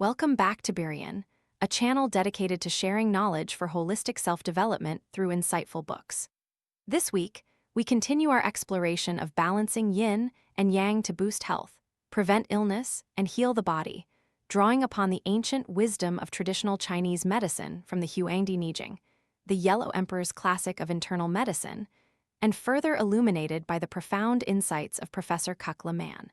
Welcome back to Berion, a channel dedicated to sharing knowledge for holistic self-development through insightful books. This week, we continue our exploration of balancing yin and yang to boost health, prevent illness, and heal the body, drawing upon the ancient wisdom of traditional Chinese medicine from the Huangdi Neijing, the Yellow Emperor's classic of internal medicine, and further illuminated by the profound insights of Professor Kukla Man.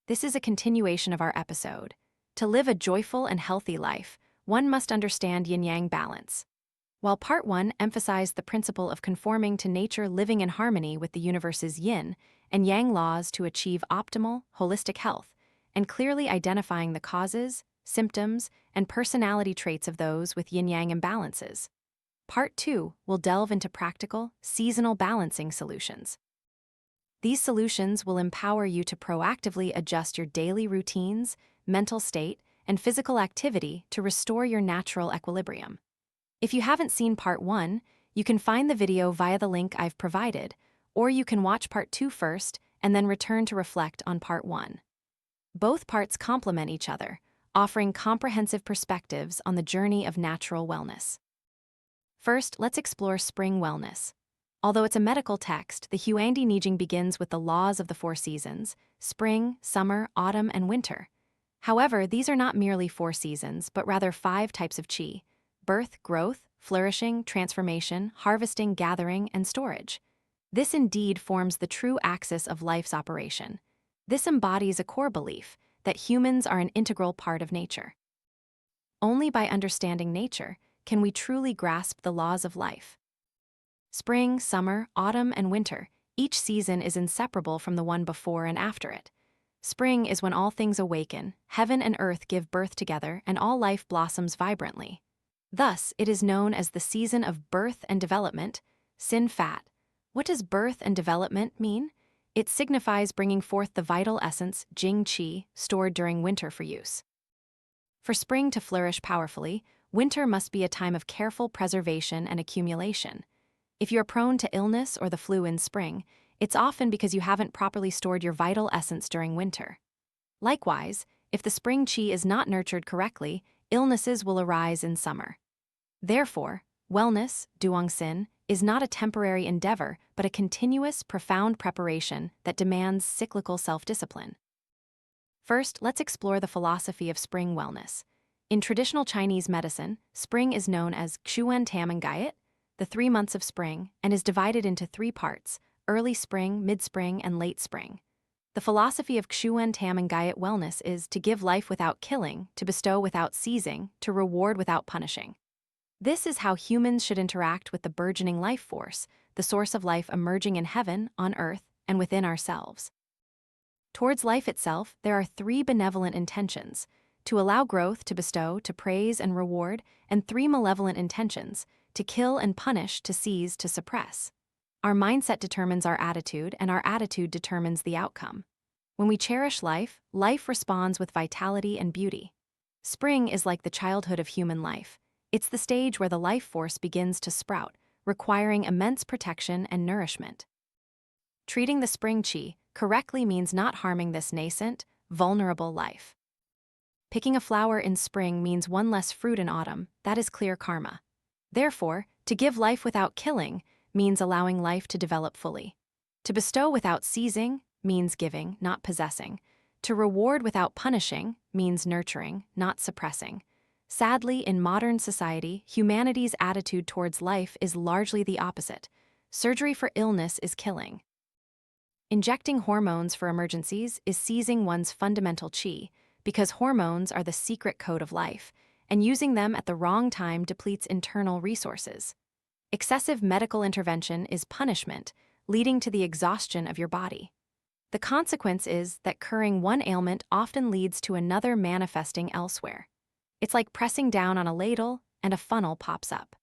This is a continuation of our episode. To live a joyful and healthy life, one must understand yin-yang balance. While Part 1 emphasized the principle of conforming to nature, living in harmony with the universe's yin and yang laws to achieve optimal, holistic health, and clearly identifying the causes, symptoms, and personality traits of those with yin-yang imbalances, Part 2 will delve into practical, seasonal balancing solutions. These solutions will empower you to proactively adjust your daily routines, mental state, and physical activity to restore your natural equilibrium. If you haven't seen Part 1, you can find the video via the link I've provided, or you can watch Part 2 first and then return to reflect on Part 1. Both parts complement each other, offering comprehensive perspectives on the journey of natural wellness. First, let's explore spring wellness. Although it's a medical text, the Huangdi Neijing begins with the laws of the four seasons: spring, summer, autumn, and winter. However, these are not merely four seasons, but rather 5 types of qi: birth, growth, flourishing, transformation, harvesting, gathering, and storage. This indeed forms the true axis of life's operation. This embodies a core belief that humans are an integral part of nature. Only by understanding nature can we truly grasp the laws of life. Spring, summer, autumn, and winter, each season is inseparable from the one before and after it. Spring is when all things awaken, heaven and earth give birth together, and all life blossoms vibrantly. Thus, it is known as the season of birth and development, sin fat. What does birth and development mean? It signifies bringing forth the vital essence, jing qi, stored during winter for use. For spring to flourish powerfully, winter must be a time of careful preservation and accumulation. If you're prone to illness or the flu in spring, it's often because you haven't properly stored your vital essence during winter. Likewise, if the spring qi is not nurtured correctly, illnesses will arise in summer. Therefore, wellness, duangxin, is not a temporary endeavor, but a continuous, profound preparation that demands cyclical self-discipline. First, let's explore the philosophy of spring wellness. In traditional Chinese medicine, spring is known as Xuan Tamangayat, the 3 months of spring, and is divided into 3 parts: early spring, mid-spring, and late spring. The philosophy of Xuan Tamangayat wellness is to give life without killing, to bestow without seizing, to reward without punishing. This is how humans should interact with the burgeoning life force, the source of life emerging in heaven, on earth, and within ourselves. Towards life itself, there are 3 benevolent intentions: to allow growth, to bestow, to praise and reward, and 3 malevolent intentions: to kill and punish, to seize, to suppress. Our mindset determines our attitude, and our attitude determines the outcome. When we cherish life, life responds with vitality and beauty. Spring is like the childhood of human life. It's the stage where the life force begins to sprout, requiring immense protection and nourishment. Treating the spring qi correctly means not harming this nascent, vulnerable life. Picking a flower in spring means one less fruit in autumn. That is clear karma. Therefore, to give life without killing means allowing life to develop fully. To bestow without seizing means giving, not possessing. To reward without punishing means nurturing, not suppressing. Sadly, in modern society, humanity's attitude towards life is largely the opposite. Surgery for illness is killing. Injecting hormones for emergencies is seizing one's fundamental qi, because hormones are the secret code of life, and using them at the wrong time depletes internal resources. Excessive medical intervention is punishment, leading to the exhaustion of your body. The consequence is that curing one ailment often leads to another manifesting elsewhere. It's like pressing down on a ladle and a funnel pops up.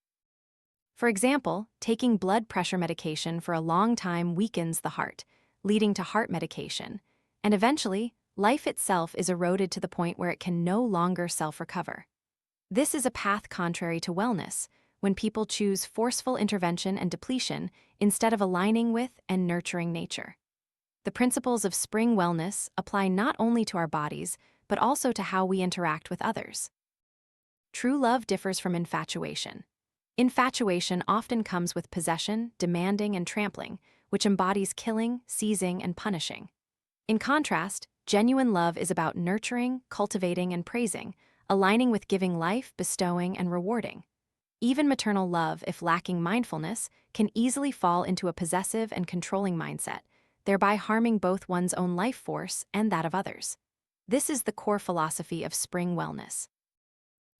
For example, taking blood pressure medication for a long time weakens the heart, leading to heart medication, and eventually, life itself is eroded to the point where it can no longer self-recover. This is a path contrary to wellness, when people choose forceful intervention and depletion instead of aligning with and nurturing nature. The principles of spring wellness apply not only to our bodies, but but also to how we interact with others. True love differs from infatuation. Infatuation often comes with possession, demanding, and trampling, which embodies killing, seizing, and punishing. In contrast, genuine love is about nurturing, cultivating, and praising, aligning with giving life, bestowing, and rewarding. Even maternal love, if lacking mindfulness, can easily fall into a possessive and controlling mindset, thereby harming both one's own life force and that of others. This is the core philosophy of spring wellness.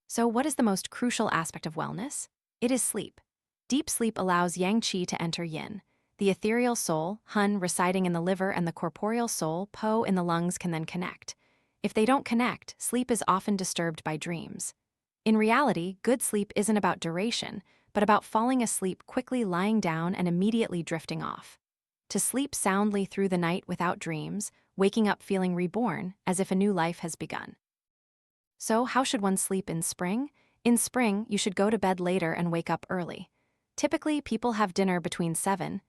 So, what is the most crucial aspect of wellness? It is sleep. Deep sleep allows yang qi to enter yin. The ethereal soul, hun, residing in the liver, and the corporeal soul, po, in the lungs, can then connect. If they don't connect, sleep is often disturbed by dreams. In reality, good sleep isn't about duration, but about falling asleep quickly, lying down, and immediately drifting off. To sleep soundly through the night without dreams, waking up feeling reborn, as if a new life has begun. So, how should one sleep in spring? In spring, you should go to bed later and wake up early. Typically, people have dinner between 7:00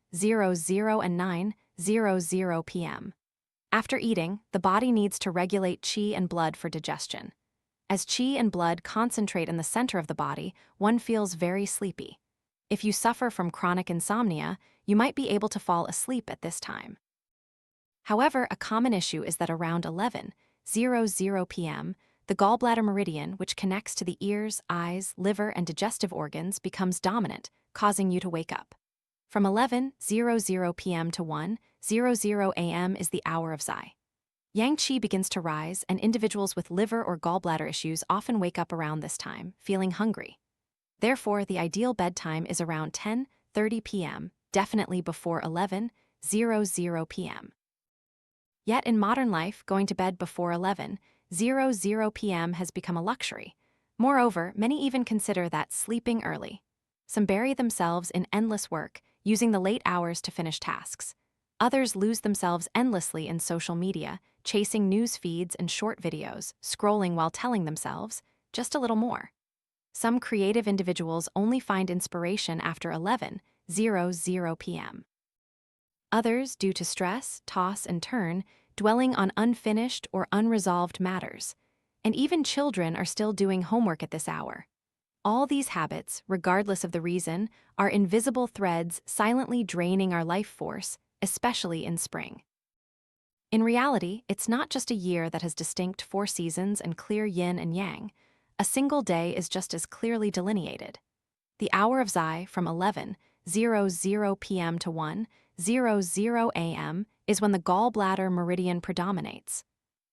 and 9:00 p.m. After eating, the body needs to regulate qi and blood for digestion. As qi and blood concentrate in the center of the body, one feels very sleepy. If you suffer from chronic insomnia, you might be able to fall asleep at this time. However, a common issue is that around 11:00 p.m., the gallbladder meridian, which connects to the ears, eyes, liver, and digestive organs, becomes dominant, causing you to wake up. From 11:00 p.m. to 1:00 a.m. is the hour of Zai. Yang qi begins to rise, and individuals with liver or gallbladder issues often wake up around this time, feeling hungry. Therefore, the ideal bedtime is around 10:30 p.m., definitely before 11:00 p.m. Yet in modern life, going to bed before 11:00 p.m. has become a luxury. Moreover, many even consider that sleeping early. Some bury themselves in endless work, using the late hours to finish tasks. Others lose themselves endlessly in social media, chasing news feeds and short videos, scrolling while telling themselves, just a little more. Some creative individuals only find inspiration after 11:00 p.m. Others, due to stress, toss and turn, dwelling on unfinished or unresolved matters. And even children are still doing homework at this hour. All these habits, regardless of the reason, are invisible threads silently draining our life force, especially in spring. In reality, it's not just a year that has distinct 4 seasons and clear yin and yang. A single day is just as clearly delineated. The hour of Zai, from 11:00 p.m. to 1:00 a.m., is when the gallbladder meridian predominates.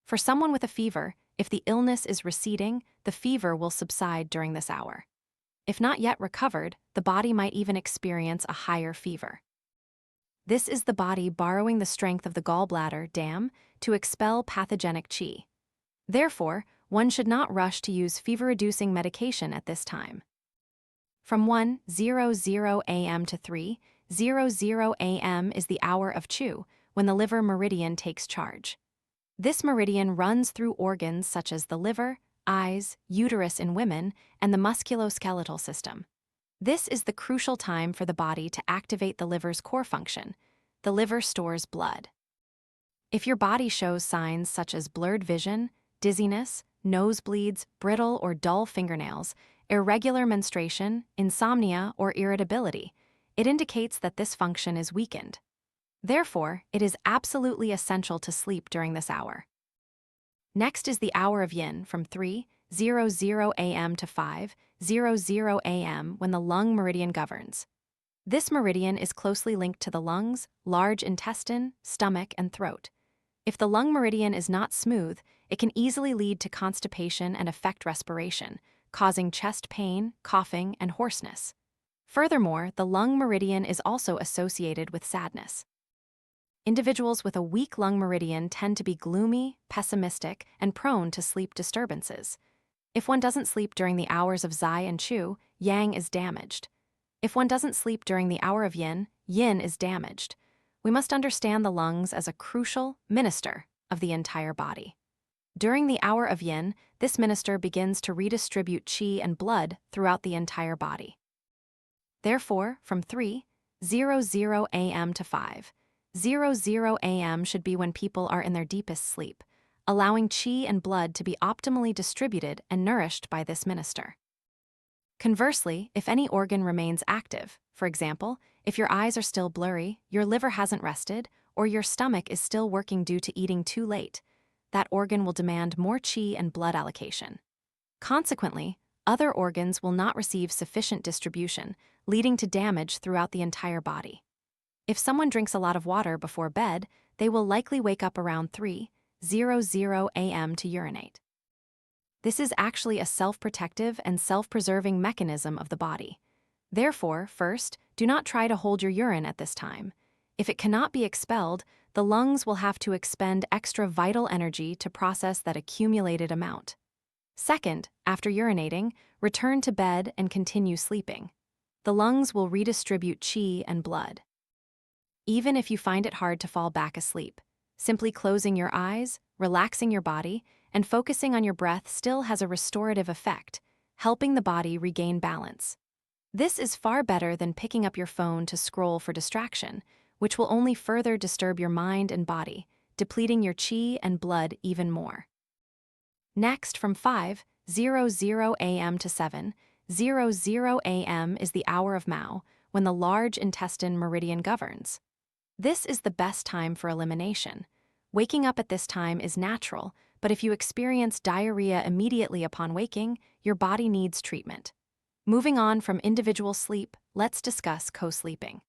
For someone with a fever, if the illness is receding, the fever will subside during this hour. If not yet recovered, the body might even experience a higher fever. This is the body borrowing the strength of the gallbladder dam to expel pathogenic qi. Therefore, one should not rush to use fever-reducing medication at this time. From 1:00 a.m. to 3:00 a.m. is the hour of Chu, when the liver meridian takes charge. This meridian runs through organs such as the liver, eyes, uterus in women, and the musculoskeletal system. This is the crucial time for the body to activate the liver's core function. The liver stores blood. If your body shows signs such as blurred vision, dizziness, nosebleeds, brittle or dull fingernails, irregular menstruation, insomnia, or irritability, it indicates that this function is weakened. Therefore, it is absolutely essential to sleep during this hour. Next is the hour of yin, from 3:00 a.m. to 5:00 a.m., when the lung meridian governs. This meridian is closely linked to the lungs, large intestine, stomach, and throat. If the lung meridian is not smooth, it can easily lead to constipation and affect respiration, causing chest pain, coughing, and hoarseness. Furthermore, the lung meridian is also associated with sadness. Individuals with a weak lung meridian tend to be gloomy, pessimistic, and prone to sleep disturbances. If one doesn't sleep during the hours of Zai and Chu, Yang is damaged. If one doesn't sleep during the hour of Yin, Yin is damaged. We must understand the lungs as a crucial minister of the entire body. During the hour of Yin, this minister begins to redistribute qi and blood throughout the entire body. Therefore, from 3:00 a.m. to 5:00 a.m. should be when people are in their deepest sleep, allowing qi and blood to be optimally distributed and nourished by this minister. Conversely, if any organ remains active, for example, if your eyes are still blurry, your liver hasn't rested, or your stomach is still working due to eating too late, that organ will demand more qi and blood allocation. Consequently, other organs will not receive sufficient distribution, leading to damage throughout the entire body. If someone drinks a lot of water before bed, they will likely wake up around 3:00 a.m. to urinate. This is actually a self-protective and self-preserving mechanism of the body. Therefore, first, do not try to hold your urine at this time. If it cannot be expelled, the lungs will have to expend extra vital energy to process that accumulated amount. Second, after urinating, return to bed and continue sleeping. The lungs will redistribute qi and blood. Even if you find it hard to fall back asleep, simply closing your eyes, relaxing your body, and focusing on your breath still has a restorative effect, helping the body regain balance. This is far better than picking up your phone to scroll for distraction, which will only further disturb your mind and body, depleting your qi and blood even more. Next, from 5:00 a.m. to 7:00 a.m. is the hour of Mao, when the large intestine meridian governs. This is the best time for elimination. Waking up at this time is natural, but if you experience diarrhea immediately upon waking, your body needs treatment. Moving on from individual sleep, let's discuss co-sleeping.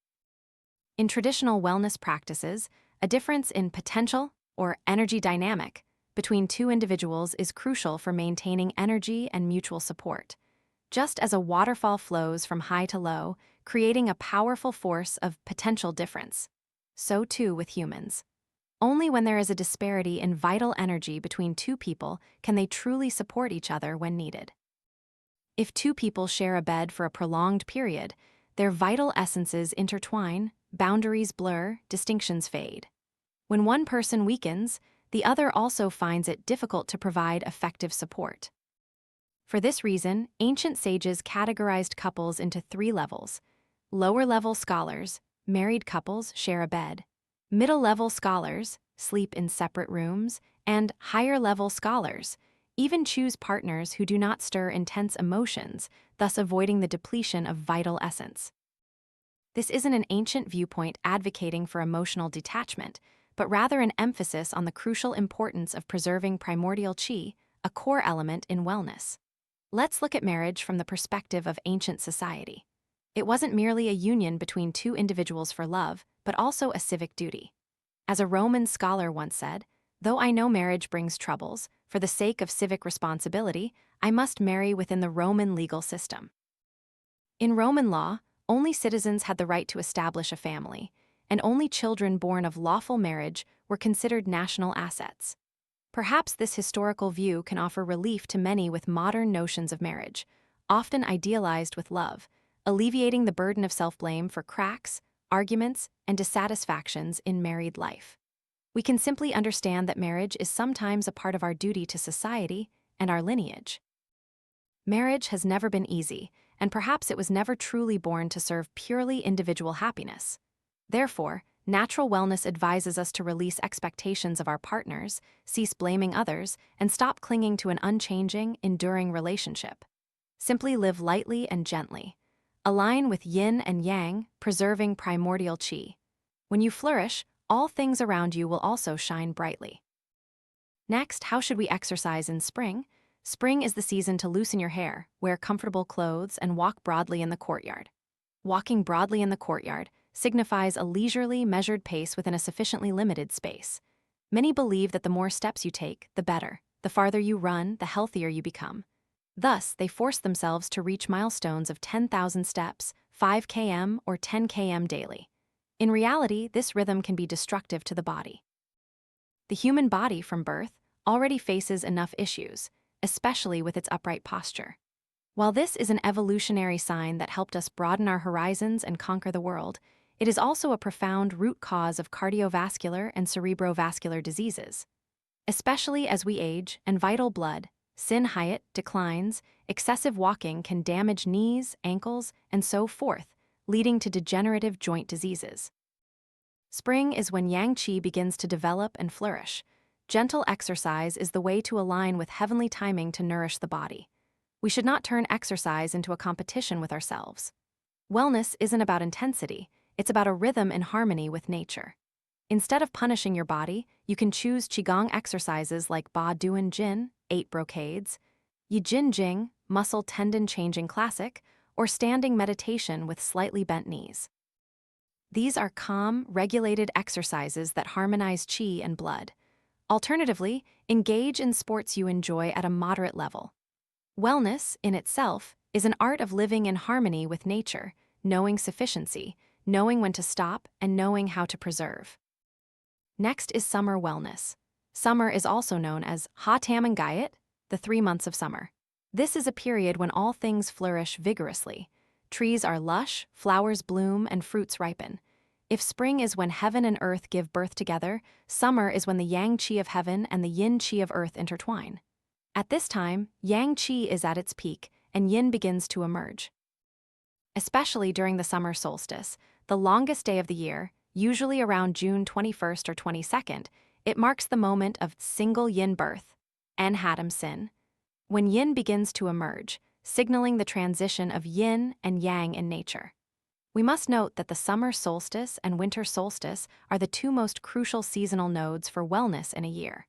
In traditional wellness practices, a difference in potential, or energy dynamic, between two individuals is crucial for maintaining energy and mutual support. Just as a waterfall flows from high to low, creating a powerful force of potential difference, so too with humans. Only when there is a disparity in vital energy between two people can they truly support each other when needed. If two people share a bed for a prolonged period, their vital essences intertwine, boundaries blur, distinctions fade. When one person weakens, the other also finds it difficult to provide effective support. For this reason, ancient sages categorized couples into 3 levels. Lower-level scholars, married couples share a bed. Middle-level scholars sleep in separate rooms, and higher-level scholars even choose partners who do not stir intense emotions, thus avoiding the depletion of vital essence. This isn't an ancient viewpoint advocating for emotional detachment, but rather an emphasis on the crucial importance of preserving primordial qi, a core element in wellness. Let's look at marriage from the perspective of ancient society. It wasn't merely a union between two individuals for love, but also a civic duty. As a Roman scholar once said, "Though I know marriage brings troubles, for the sake of civic responsibility, I must marry within the Roman legal system." In Roman law, only citizens had the right to establish a family, and only children born of lawful marriage were considered national assets. Perhaps this historical view can offer relief to many with modern notions of marriage, often idealized with love, alleviating the burden of self-blame for cracks, arguments, and dissatisfactions in married life. We can simply understand that marriage is sometimes a part of our duty to society and our lineage. Marriage has never been easy, and perhaps it was never truly born to serve purely individual happiness. Therefore, natural wellness advises us to release expectations of our partners, cease blaming others, and stop clinging to an unchanging, enduring relationship. Simply live lightly and gently. Align with yin and yang, preserving primordial qi. When you flourish, all things around you will also shine brightly. Next, how should we exercise in spring? Spring is the season to loosen your hair, wear comfortable clothes, and walk broadly in the courtyard. Walking broadly in the courtyard signifies a leisurely, measured pace within a sufficiently limited space. Many believe that the more steps you take, the better. The farther you run, the healthier you become. Thus, they force themselves to reach milestones of 10,000 steps, 5 km, or 10 km daily. In reality, this rhythm can be destructive to the body. The human body from birth already faces enough issues, especially with its upright posture. While this is an evolutionary sign that helped us broaden our horizons and conquer the world, it is also a profound root cause of cardiovascular and cerebrovascular diseases. Especially as we age and vital blood, Sin-Hyat, declines, excessive walking can damage knees, ankles, and so forth, leading to degenerative joint diseases. Spring is when yang qi begins to develop and flourish. Gentle exercise is the way to align with heavenly timing to nourish the body. We should not turn exercise into a competition with ourselves. Wellness isn't about intensity, it's about a rhythm in harmony with nature. Instead of punishing your body, you can choose Qigong exercises like Ba Duan Jin, 8 brocades, Yi-Jin-Jing, muscle tendon changing classic, or standing meditation with slightly bent knees. These are calm, regulated exercises that harmonize qi and blood. Alternatively, engage in sports you enjoy at a moderate level. Wellness, in itself, is an art of living in harmony with nature, knowing sufficiency, knowing when to stop, and knowing how to preserve. Next is summer wellness. Summer is also known as Ha Tam and Gayat, the 3 months of summer. This is a period when all things flourish vigorously. Trees are lush, flowers bloom, and fruits ripen. If spring is when heaven and earth give birth together, summer is when the yang qi of heaven and the yin qi of earth intertwine. At this time, yang qi is at its peak, and yin begins to emerge. Especially during the summer solstice, the longest day of the year, usually around June 21st or 22nd, it marks the moment of single yin birth, En Hatam Sin, when yin begins to emerge, signaling the transition of yin and yang in nature. We must note that the summer solstice and winter solstice are the 2 most crucial seasonal nodes for wellness in a year.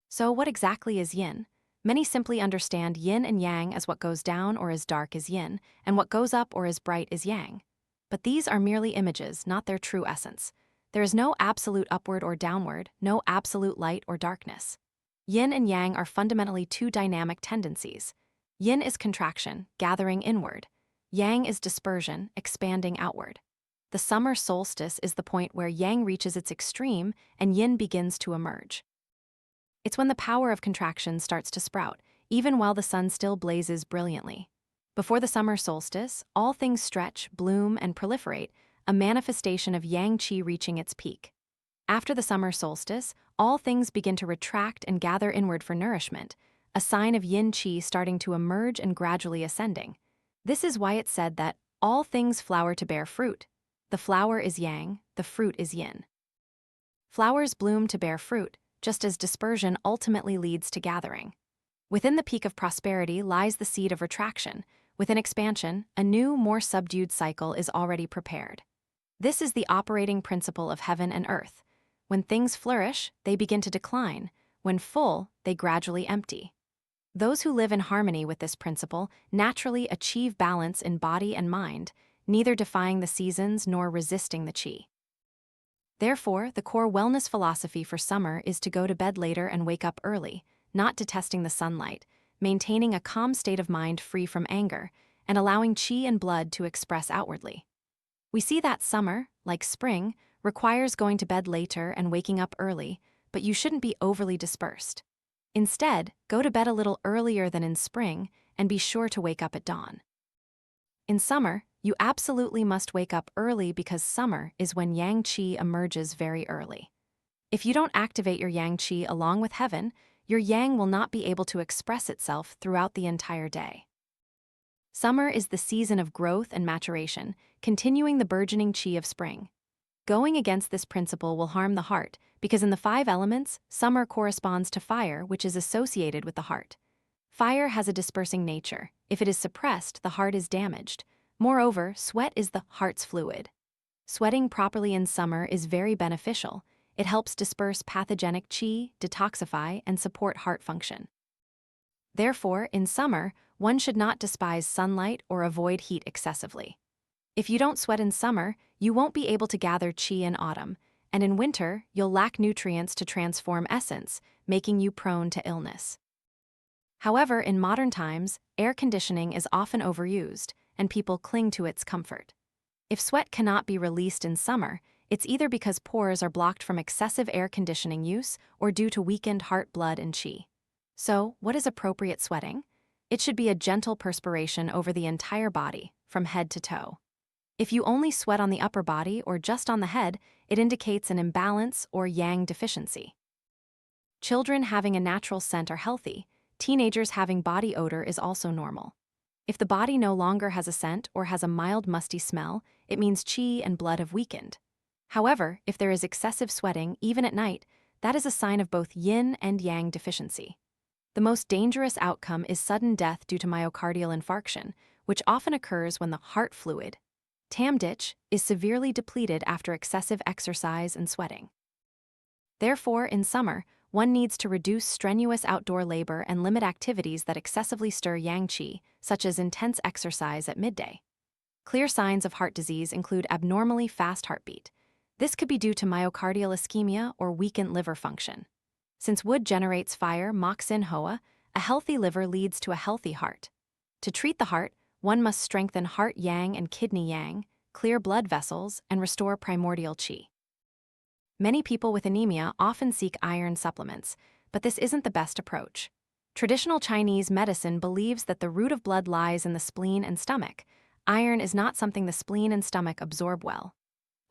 So what exactly is yin? Many simply understand yin and yang as what goes down or is dark is yin, and what goes up or is bright is yang. But these are merely images, not their true essence. There is no absolute upward or downward, no absolute light or darkness. Yin and yang are fundamentally 2 dynamic tendencies. Yin is contraction, gathering inward. Yang is dispersion, expanding outward. The summer solstice is the point where yang reaches its extreme and yin begins to emerge. It's when the power of contraction starts to sprout, even while the sun still blazes brilliantly. Before the summer solstice, all things stretch, bloom, and proliferate, a manifestation of yang qi reaching its peak. After the summer solstice, all things begin to retract and gather inward for nourishment, a sign of yin qi starting to emerge and gradually ascending. This is why it's said that all things flower to bear fruit. The flower is yang, the fruit is yin. Flowers bloom to bear fruit, just as dispersion ultimately leads to gathering. Within the peak of prosperity lies the seed of retraction. Within expansion, a new, more subdued cycle is already prepared. This is the operating principle of heaven and earth. When things flourish, they begin to decline. When full, they gradually empty. Those who live in harmony with this principle naturally achieve balance in body and mind, neither defying the seasons nor resisting the qi. Therefore, the core wellness philosophy for summer is to go to bed later and wake up early, not detesting the sunlight, maintaining a calm state of mind free from anger, and allowing qi and blood to express outwardly. We see that summer, like spring, requires going to bed later and waking up early, but you shouldn't be overly dispersed. Instead, go to bed a little earlier than in spring and be sure to wake up at dawn. In summer, you absolutely must wake up early because summer is when yang qi emerges very early. If you don't activate your yang qi along with heaven, your yang will not be able to express itself throughout the entire day. Summer is the season of growth and maturation, continuing the burgeoning qi of spring. Going against this principle will harm the heart, because in the 5 elements, summer corresponds to fire, which is associated with the heart. Fire has a dispersing nature. If it is suppressed, the heart is damaged. Moreover, sweat is the heart's fluid. Sweating properly in summer is very beneficial. It helps disperse pathogenic qi, detoxify, and support heart function. Therefore, in summer, one should not despise sunlight or avoid heat excessively. If you don't sweat in summer, you won't be able to gather qi in autumn, and in winter, you'll lack nutrients to transform essence, making you prone to illness. However, in modern times, air conditioning is often overused, and people cling to its comfort. If sweat cannot be released in summer, it's either because pores are blocked from excessive air conditioning use or due to weakened heart blood and qi. So, what is appropriate sweating? It should be a gentle perspiration over the entire body, from head to toe. If you only sweat on the upper body or just on the head, it indicates an imbalance or yang deficiency. Children having a natural scent are healthy. Teenagers having body odor is also normal. If the body no longer has a scent or has a mild musty smell, it means qi and blood have weakened. However, if there is excessive sweating, even at night, that is a sign of both yin and yang deficiency. The most dangerous outcome is sudden death due to myocardial infarction, which often occurs when the heart fluid, TAMDH, is severely depleted after excessive exercise and sweating. Therefore, in summer, one needs to reduce strenuous outdoor labor and limit activities that excessively stir yang qi, such as intense exercise at midday. Clear signs of heart disease include abnormally fast heartbeat. This could be due to myocardial ischemia or weakened liver function. Since wood generates fire, mok-sin hoa, a healthy liver leads to a healthy heart. To treat the heart, one must strengthen heart yang and kidney yang, clear blood vessels, and restore primordial qi. Many people with anemia often seek iron supplements, but this isn't the best approach. Traditional Chinese medicine believes that the root of blood lies in the spleen and stomach. Iron is not something the spleen and stomach absorb well.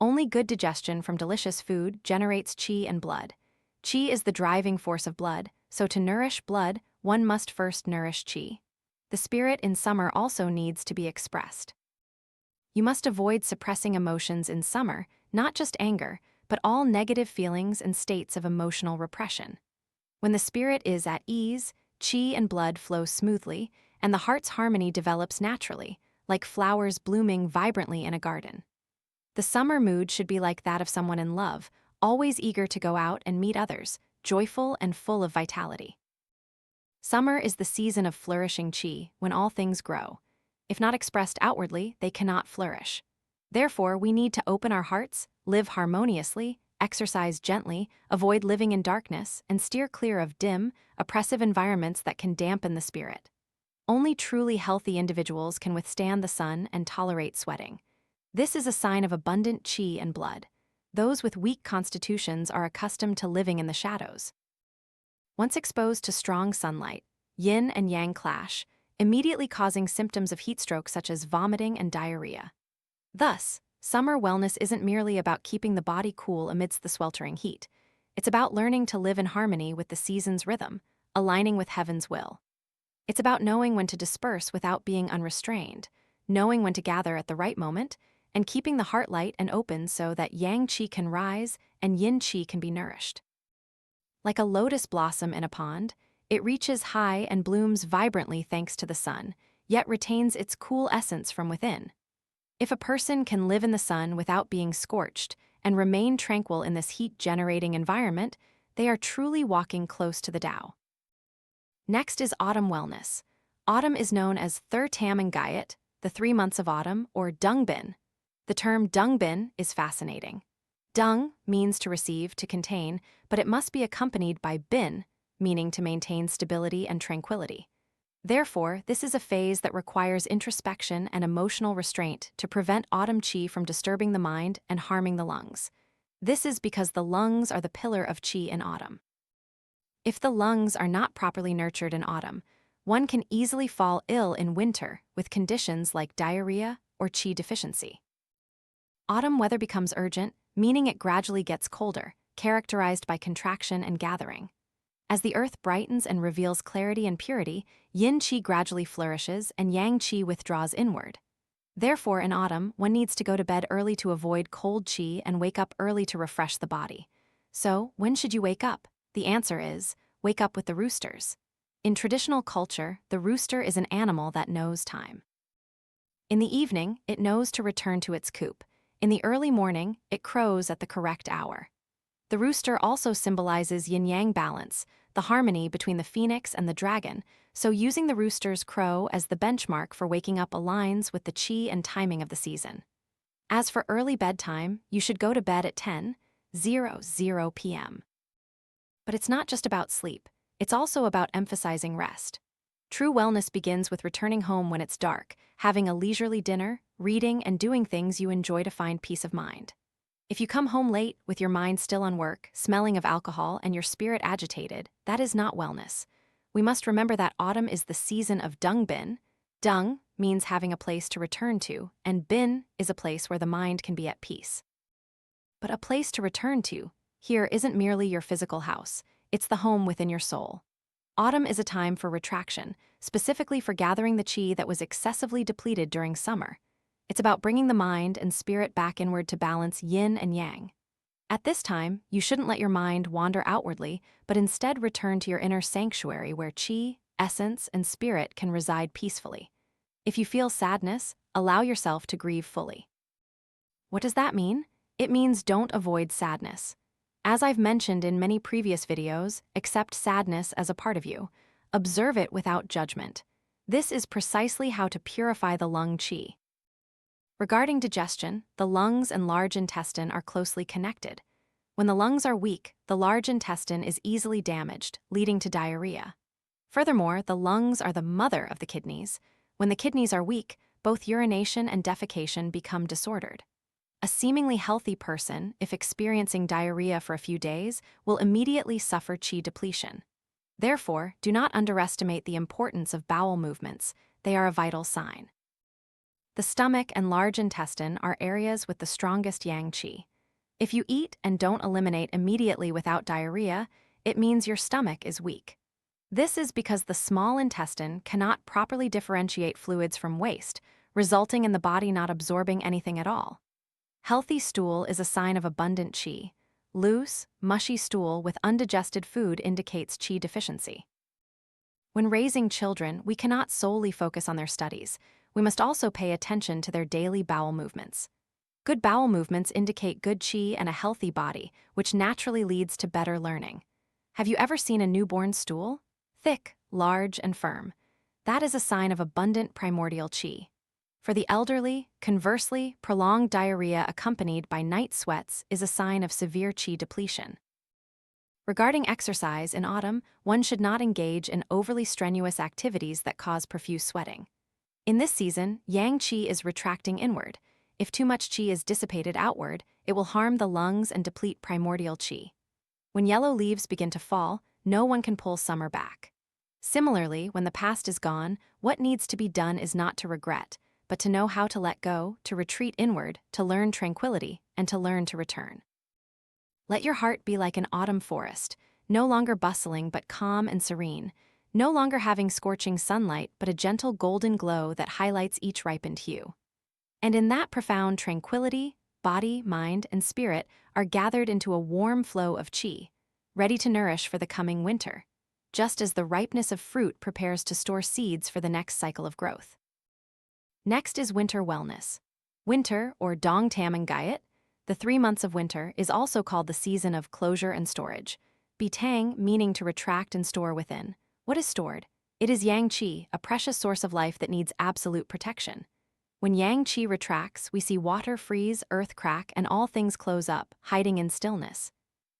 Only good digestion from delicious food generates qi and blood. Qi is the driving force of blood, so to nourish blood, one must first nourish qi. The spirit in summer also needs to be expressed. You must avoid suppressing emotions in summer, not just anger, but all negative feelings and states of emotional repression. When the spirit is at ease, qi and blood flow smoothly, and the heart's harmony develops naturally, like flowers blooming vibrantly in a garden. The summer mood should be like that of someone in love, always eager to go out and meet others, joyful and full of vitality. Summer is the season of flourishing qi, when all things grow. If not expressed outwardly, they cannot flourish. Therefore, we need to open our hearts, live harmoniously, exercise gently, avoid living in darkness, and steer clear of dim, oppressive environments that can dampen the spirit. Only truly healthy individuals can withstand the sun and tolerate sweating. This is a sign of abundant qi and blood. Those with weak constitutions are accustomed to living in the shadows. Once exposed to strong sunlight, yin and yang clash, immediately causing symptoms of heat stroke such as vomiting and diarrhea. Thus, summer wellness isn't merely about keeping the body cool amidst the sweltering heat. It's about learning to live in harmony with the season's rhythm, aligning with heaven's will. It's about knowing when to disperse without being unrestrained, knowing when to gather at the right moment, and keeping the heart light and open so that yang qi can rise and yin qi can be nourished. Like a lotus blossom in a pond, it reaches high and blooms vibrantly thanks to the sun, yet retains its cool essence from within. If a person can live in the sun without being scorched and remain tranquil in this heat-generating environment, they are truly walking close to the Tao. Next is autumn wellness. Autumn is known as Thur Tam and Gayat, the 3 months of autumn, or Dungbin. The term Dungbin is fascinating. Dung means to receive, to contain, but it must be accompanied by bin, meaning to maintain stability and tranquility. Therefore, this is a phase that requires introspection and emotional restraint to prevent autumn qi from disturbing the mind and harming the lungs. This is because the lungs are the pillar of qi in autumn. If the lungs are not properly nurtured in autumn, one can easily fall ill in winter with conditions like diarrhea or qi deficiency. Autumn weather becomes urgent, meaning it gradually gets colder, characterized by contraction and gathering. As the earth brightens and reveals clarity and purity, yin qi gradually flourishes and yang qi withdraws inward. Therefore, in autumn, one needs to go to bed early to avoid cold qi and wake up early to refresh the body. So, when should you wake up? The answer is, wake up with the roosters. In traditional culture, the rooster is an animal that knows time. In the evening, it knows to return to its coop. In the early morning, it crows at the correct hour. The rooster also symbolizes yin-yang balance, the harmony between the phoenix and the dragon, so using the rooster's crow as the benchmark for waking up aligns with the qi and timing of the season. As for early bedtime, you should go to bed at 10:00 p.m. But it's not just about sleep, it's also about emphasizing rest. True wellness begins with returning home when it's dark, having a leisurely dinner, reading, and doing things you enjoy to find peace of mind. If you come home late with your mind still on work, smelling of alcohol, and your spirit agitated, that is not wellness. We must remember that autumn is the season of Dungbin. Dung means having a place to return to, and bin is a place where the mind can be at peace. But a place to return to here isn't merely your physical house, it's the home within your soul. Autumn is a time for retraction, specifically for gathering the qi that was excessively depleted during summer. It's about bringing the mind and spirit back inward to balance yin and yang. At this time, you shouldn't let your mind wander outwardly, but instead return to your inner sanctuary where qi, essence, and spirit can reside peacefully. If you feel sadness, allow yourself to grieve fully. What does that mean? It means don't avoid sadness. As I've mentioned in many previous videos, accept sadness as a part of you. Observe it without judgment. This is precisely how to purify the lung qi. Regarding digestion, the lungs and large intestine are closely connected. When the lungs are weak, the large intestine is easily damaged, leading to diarrhea. Furthermore, the lungs are the mother of the kidneys. When the kidneys are weak, both urination and defecation become disordered. A seemingly healthy person, if experiencing diarrhea for a few days, will immediately suffer qi depletion. Therefore, do not underestimate the importance of bowel movements. They are a vital sign. The stomach and large intestine are areas with the strongest yang qi. If you eat and don't eliminate immediately without diarrhea, it means your stomach is weak. This is because the small intestine cannot properly differentiate fluids from waste, resulting in the body not absorbing anything at all. Healthy stool is a sign of abundant qi. Loose, mushy stool with undigested food indicates qi deficiency. When raising children, we cannot solely focus on their studies. We must also pay attention to their daily bowel movements. Good bowel movements indicate good qi and a healthy body, which naturally leads to better learning. Have you ever seen a newborn stool? Thick, large, and firm. That is a sign of abundant primordial qi. For the elderly, conversely, prolonged diarrhea accompanied by night sweats is a sign of severe qi depletion. Regarding exercise in autumn, one should not engage in overly strenuous activities that cause profuse sweating. In this season, yang qi is retracting inward. If too much qi is dissipated outward, it will harm the lungs and deplete primordial qi. When yellow leaves begin to fall, no one can pull summer back. Similarly, when the past is gone, what needs to be done is not to regret, but to know how to let go, to retreat inward, to learn tranquility, and to learn to return. Let your heart be like an autumn forest, no longer bustling but calm and serene, no longer having scorching sunlight but a gentle golden glow that highlights each ripened hue. And in that profound tranquility, body, mind, and spirit are gathered into a warm flow of qi, ready to nourish for the coming winter, just as the ripeness of fruit prepares to store seeds for the next cycle of growth. Next is winter wellness. Winter, or Dongtam Gayat, the 3 months of winter, is also called the season of closure and storage. Bitang, meaning to retract and store within. What is stored? It is yang qi, a precious source of life that needs absolute protection. When yang qi retracts, we see water freeze, earth crack, and all things close up, hiding in stillness.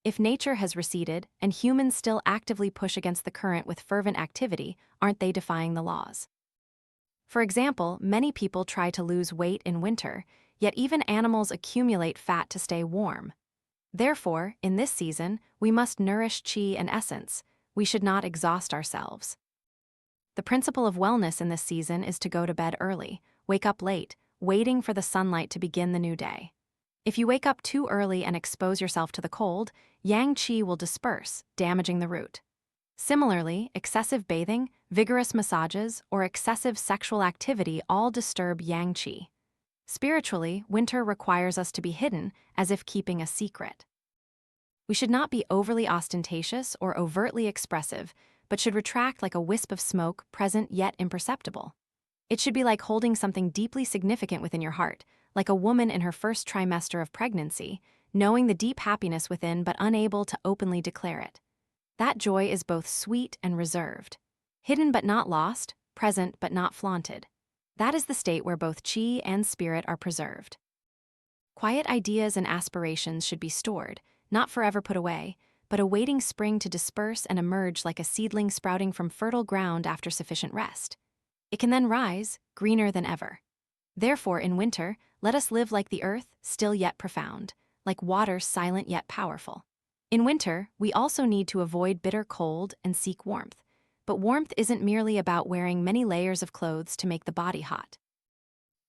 If nature has receded, and humans still actively push against the current with fervent activity, aren't they defying the laws? For example, many people try to lose weight in winter, yet even animals accumulate fat to stay warm. Therefore, in this season, we must nourish qi and essence. We should not exhaust ourselves. The principle of wellness in this season is to go to bed early, wake up late, waiting for the sunlight to begin the new day. If you wake up too early and expose yourself to the cold, yang qi will disperse, damaging the root. Similarly, excessive bathing, vigorous massages, or excessive sexual activity all disturb yang qi. Spiritually, winter requires us to be hidden, as if keeping a secret. We should not be overly ostentatious or overtly expressive, but should retract like a wisp of smoke, present yet imperceptible. It should be like holding something deeply significant within your heart, like a woman in her first trimester of pregnancy, knowing the deep happiness within but unable to openly declare it. That joy is both sweet and reserved. Hidden but not lost, present but not flaunted. That is the state where both qi and spirit are preserved. Quiet ideas and aspirations should be stored, not forever put away, but awaiting spring to disperse and emerge like a seedling sprouting from fertile ground after sufficient rest. It can then rise, greener than ever. Therefore, in winter, let us live like the earth, still yet profound, like water silent yet powerful. In winter, we also need to avoid bitter cold and seek warmth. But warmth isn't merely about wearing many layers of clothes to make the body hot.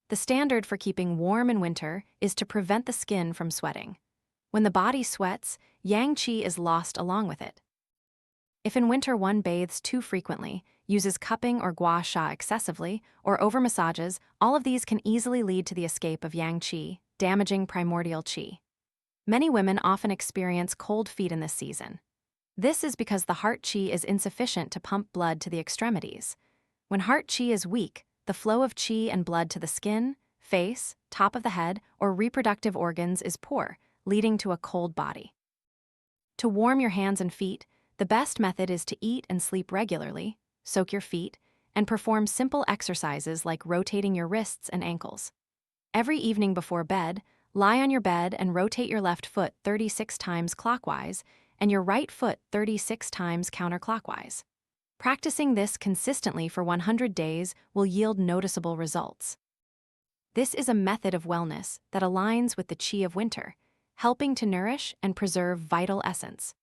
The standard for keeping warm in winter is to prevent the skin from sweating. When the body sweats, yang qi is lost along with it. If in winter one bathes too frequently, uses cupping or gua sha excessively, or over-massages, all of these can easily lead to the escape of yang qi, damaging primordial qi. Many women often experience cold feet in this season. This is because the heart qi is insufficient to pump blood to the extremities. When heart qi is weak, the flow of qi and blood to the skin, face, top of the head, or reproductive organs is poor, leading to a cold body. To warm your hands and feet, the best method is to eat and sleep regularly, soak your feet, and perform simple exercises like rotating your wrists and ankles. Every evening before bed, lie on your bed and rotate your left foot 36 times clockwise and your right foot 36 times counterclockwise. Practicing this consistently for 100 days will yield noticeable results. This is a method of wellness that aligns with the qi of winter, helping to nourish and preserve vital essence.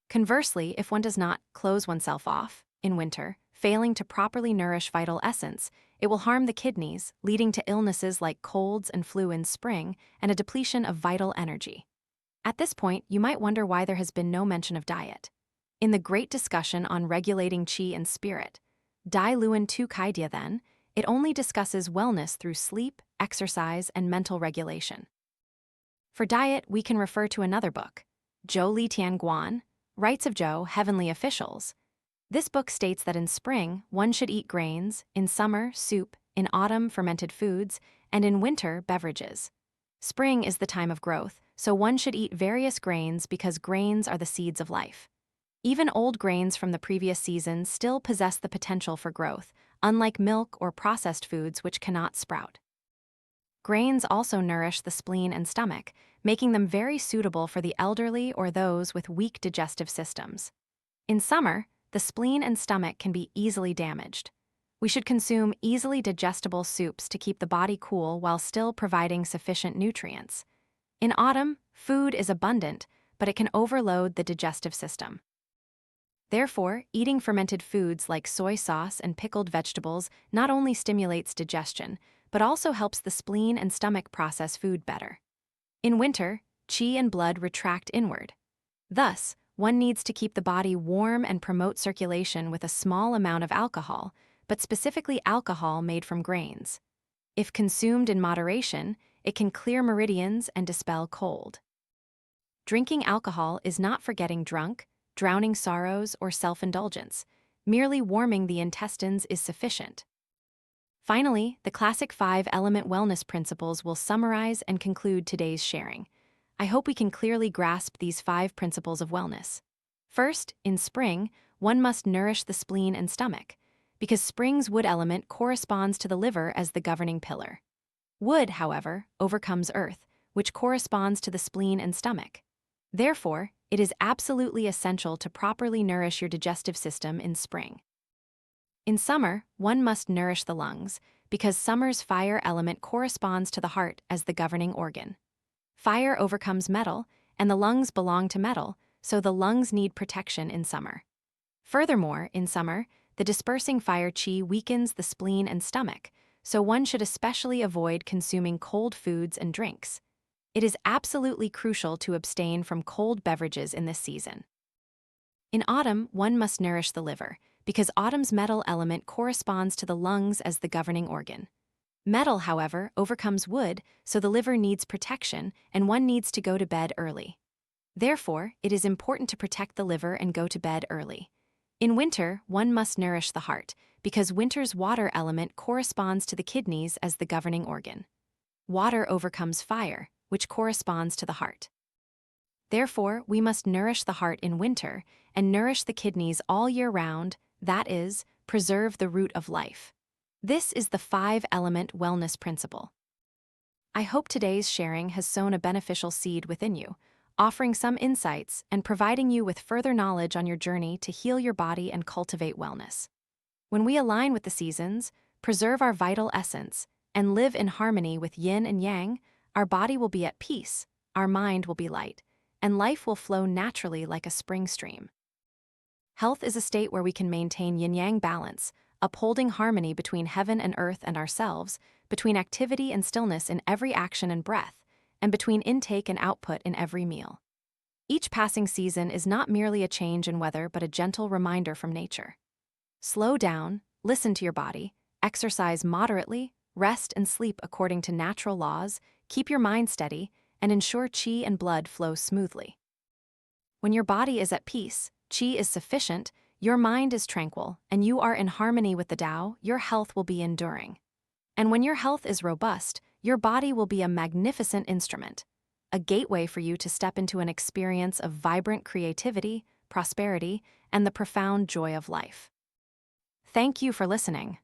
Conversely, if one does not close oneself off in winter, failing to properly nourish vital essence, it will harm the kidneys, leading to illnesses like colds and flu in spring and a depletion of vital energy. At this point, you might wonder why there has been no mention of diet. In the great discussion on regulating qi and spirit, Dai Luan Tu Kaidia then, it only discusses wellness through sleep, exercise, and mental regulation. For diet, we can refer to another book, Zhou Li Tian Guan, Rites of Zhou, Heavenly Officials. This book states that in spring, one should eat grains, in summer, soup, in autumn, fermented foods, and in winter, beverages. Spring is the time of growth, so one should eat various grains because grains are the seeds of life. Even old grains from the previous season still possess the potential for growth, unlike milk or processed foods which cannot sprout. Grains also nourish the spleen and stomach, making them very suitable for the elderly or those with weak digestive systems. In summer, the spleen and stomach can be easily damaged. We should consume easily digestible soups to keep the body cool while still providing sufficient nutrients. In autumn, food is abundant, but it can overload the digestive system. Therefore, eating fermented foods like soy sauce and pickled vegetables not only stimulates digestion, but also helps the spleen and stomach process food better. In winter, qi and blood retract inward. Thus, one needs to keep the body warm and promote circulation with a small amount of alcohol, but specifically alcohol made from grains. If consumed in moderation, it can clear meridians and dispel cold. Drinking alcohol is not for getting drunk, drowning sorrows, or self-indulgence. Merely warming the intestines is sufficient. Finally, the classic 5-element wellness principles will summarize and conclude today's sharing. I hope we can clearly grasp these 5 principles of wellness. First, in spring, one must nourish the spleen and stomach, because spring's wood element corresponds to the liver as the governing pillar. Wood, however, overcomes earth, which corresponds to the spleen and stomach. Therefore, it is absolutely essential to properly nourish your digestive system in spring. In summer, one must nourish the lungs, because summer's fire element corresponds to the heart as the governing organ. Fire overcomes metal, and the lungs belong to metal, so the lungs need protection in summer. Furthermore, in summer, the dispersing fire qi weakens the spleen and stomach, so one should especially avoid consuming cold foods and drinks. It is absolutely crucial to abstain from cold beverages in this season. In autumn, one must nourish the liver, because autumn's metal element corresponds to the lungs as the governing organ. Metal, however, overcomes wood, so the liver needs protection, and one needs to go to bed early. Therefore, it is important to protect the liver and go to bed early. In winter, one must nourish the heart, because winter's water element corresponds to the kidneys as the governing organ. Water overcomes fire, which corresponds to the heart. Therefore, we must nourish the heart in winter and nourish the kidneys all year round, that is, preserve the root of life. This is the 5-element wellness principle. I hope today's sharing has sown a beneficial seed within you, offering some insights and providing you with further knowledge on your journey to heal your body and cultivate wellness. When we align with the seasons, preserve our vital essence, and live in harmony with yin and yang, our body will be at peace, our mind will be light, and life will flow naturally like a spring stream. Health is a state where we can maintain yin-yang balance, upholding harmony between heaven and earth and ourselves, between activity and stillness in every action and breath, and between intake and output in every meal. Each passing season is not merely a change in weather but a gentle reminder from nature. Slow down, listen to your body, exercise moderately, rest and sleep according to natural laws, keep your mind steady, and ensure qi and blood flow smoothly. When your body is at peace, qi is sufficient, your mind is tranquil, and you are in harmony with the Tao, your health will be enduring. And when your health is robust, your body will be a magnificent instrument, a gateway for you to step into an experience of vibrant creativity, prosperity, and the profound joy of life. Thank you for listening.